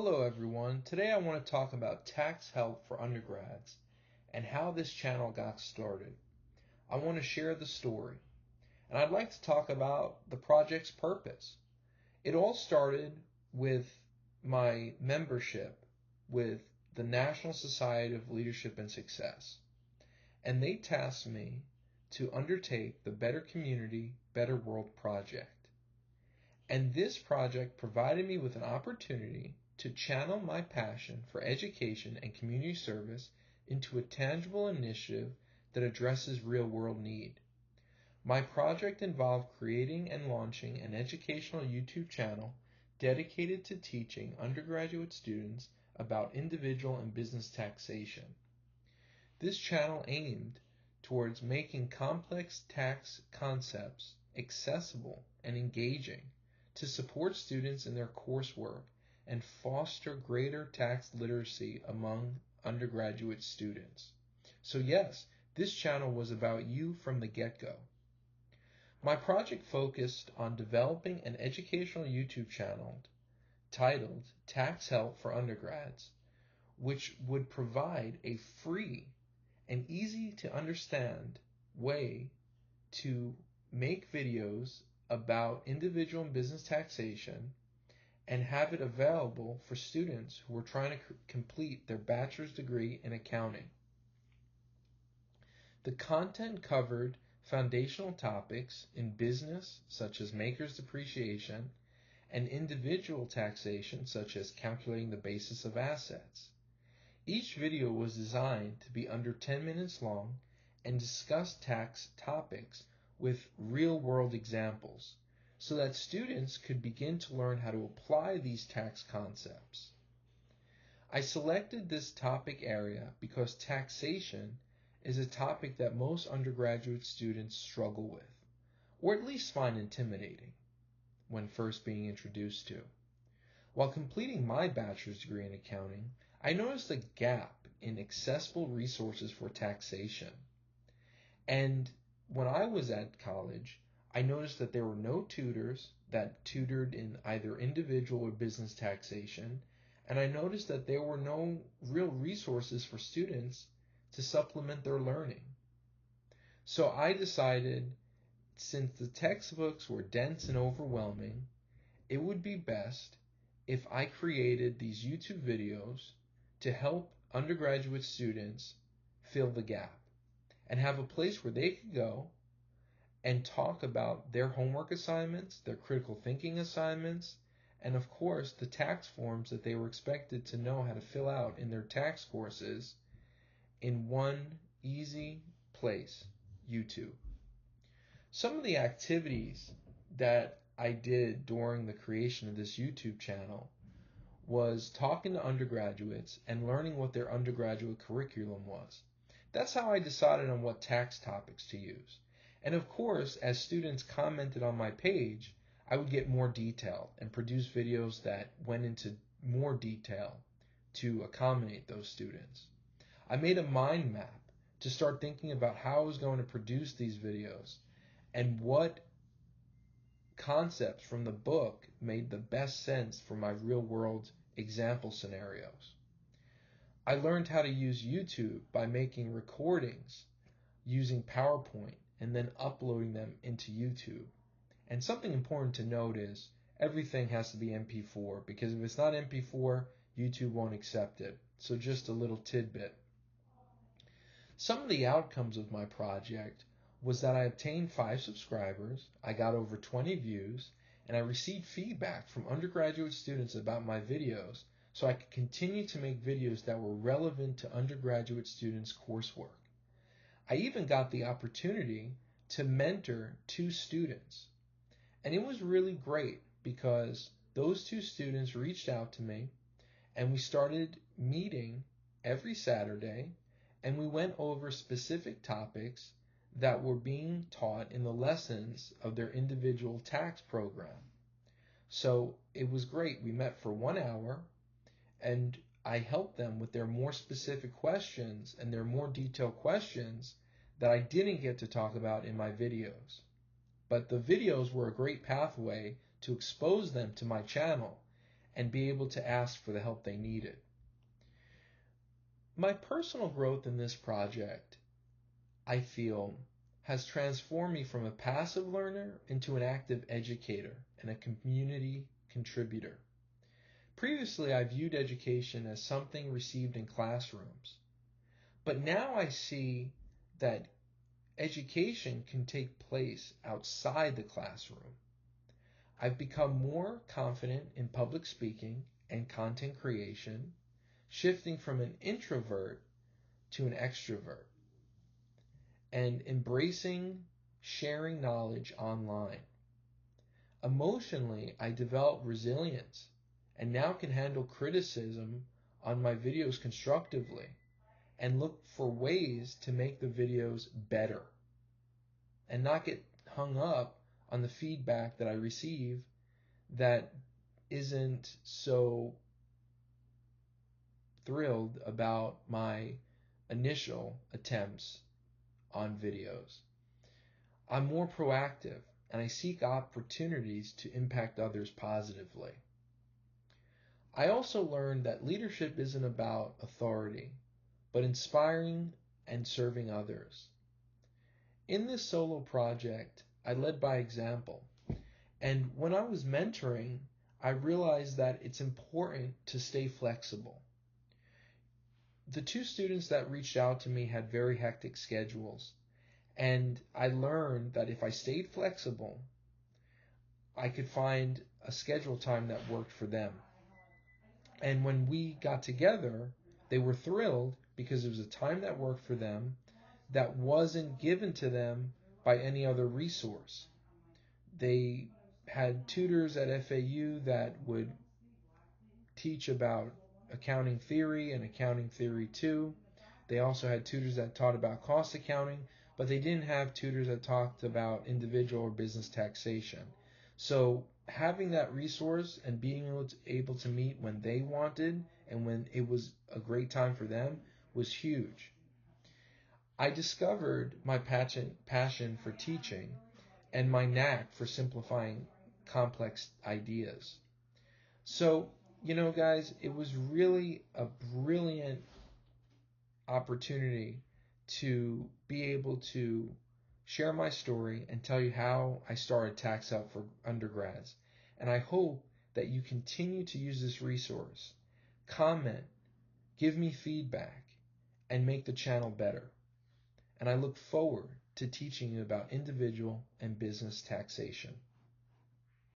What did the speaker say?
Hello everyone. Today I want to talk about tax help for undergrads and how this channel got started. I want to share the story, and I'd like to talk about the project's purpose. It all started with my membership with the National Society of Leadership and Success, and they tasked me to undertake the Better Community, Better World project. And this project provided me with an opportunity to channel my passion for education and community service into a tangible initiative that addresses real-world need. My project involved creating and launching an educational YouTube channel dedicated to teaching undergraduate students about individual and business taxation. This channel aimed towards making complex tax concepts accessible and engaging to support students in their coursework and foster greater tax literacy among undergraduate students. So yes, this channel was about you from the get-go. My project focused on developing an educational YouTube channel titled Tax Help for Undergrads, which would provide a free and easy to understand way to make videos about individual and business taxation and have it available for students who are trying to complete their bachelor's degree in accounting. The content covered foundational topics in business, such as maker's depreciation, and individual taxation, such as calculating the basis of assets. Each video was designed to be under 10 minutes long and discuss tax topics with real-world examples, so that students could begin to learn how to apply these tax concepts. I selected this topic area because taxation is a topic that most undergraduate students struggle with, or at least find intimidating when first being introduced to. While completing my bachelor's degree in accounting, I noticed a gap in accessible resources for taxation. And when I was at college, I noticed that there were no tutors that tutored in either individual or business taxation, and I noticed that there were no real resources for students to supplement their learning. So I decided, since the textbooks were dense and overwhelming, it would be best if I created these YouTube videos to help undergraduate students fill the gap and have a place where they could go and talk about their homework assignments, their critical thinking assignments, and of course the tax forms that they were expected to know how to fill out in their tax courses in one easy place, YouTube. Some of the activities that I did during the creation of this YouTube channel was talking to undergraduates and learning what their undergraduate curriculum was. That's how I decided on what tax topics to use. And of course, as students commented on my page, I would get more detail and produce videos that went into more detail to accommodate those students. I made a mind map to start thinking about how I was going to produce these videos and what concepts from the book made the best sense for my real-world example scenarios. I learned how to use YouTube by making recordings using PowerPoint and then uploading them into YouTube. And something important to note is everything has to be MP4, because if it's not MP4, YouTube won't accept it. So just a little tidbit. Some of the outcomes of my project was that I obtained 5 subscribers, I got over 20 views, and I received feedback from undergraduate students about my videos so I could continue to make videos that were relevant to undergraduate students' coursework. I even got the opportunity to mentor 2 students. And it was really great because those 2 students reached out to me and we started meeting every Saturday, and we went over specific topics that were being taught in the lessons of their individual tax program. So it was great. We met for 1 hour and I helped them with their more specific questions and their more detailed questions that I didn't get to talk about in my videos. But the videos were a great pathway to expose them to my channel and be able to ask for the help they needed. My personal growth in this project, I feel, has transformed me from a passive learner into an active educator and a community contributor. Previously, I viewed education as something received in classrooms, but now I see that education can take place outside the classroom. I've become more confident in public speaking and content creation, shifting from an introvert to an extrovert, and embracing sharing knowledge online. Emotionally, I developed resilience and now can handle criticism on my videos constructively and look for ways to make the videos better and not get hung up on the feedback that I receive that isn't so thrilled about my initial attempts on videos. I'm more proactive and I seek opportunities to impact others positively. I also learned that leadership isn't about authority, but inspiring and serving others. In this solo project, I led by example. And when I was mentoring, I realized that it's important to stay flexible. The two students that reached out to me had very hectic schedules. And I learned that if I stayed flexible, I could find a schedule time that worked for them. And when we got together, they were thrilled because it was a time that worked for them that wasn't given to them by any other resource. They had tutors at FAU that would teach about accounting theory and accounting theory 2. They also had tutors that taught about cost accounting, but they didn't have tutors that talked about individual or business taxation. So having that resource and being able to meet when they wanted and when it was a great time for them was huge. I discovered my passion for teaching and my knack for simplifying complex ideas. So, guys, it was really a brilliant opportunity to be able to share my story and tell you how I started Tax Help for undergrads. And I hope that you continue to use this resource, comment, give me feedback, and make the channel better. And I look forward to teaching you about individual and business taxation.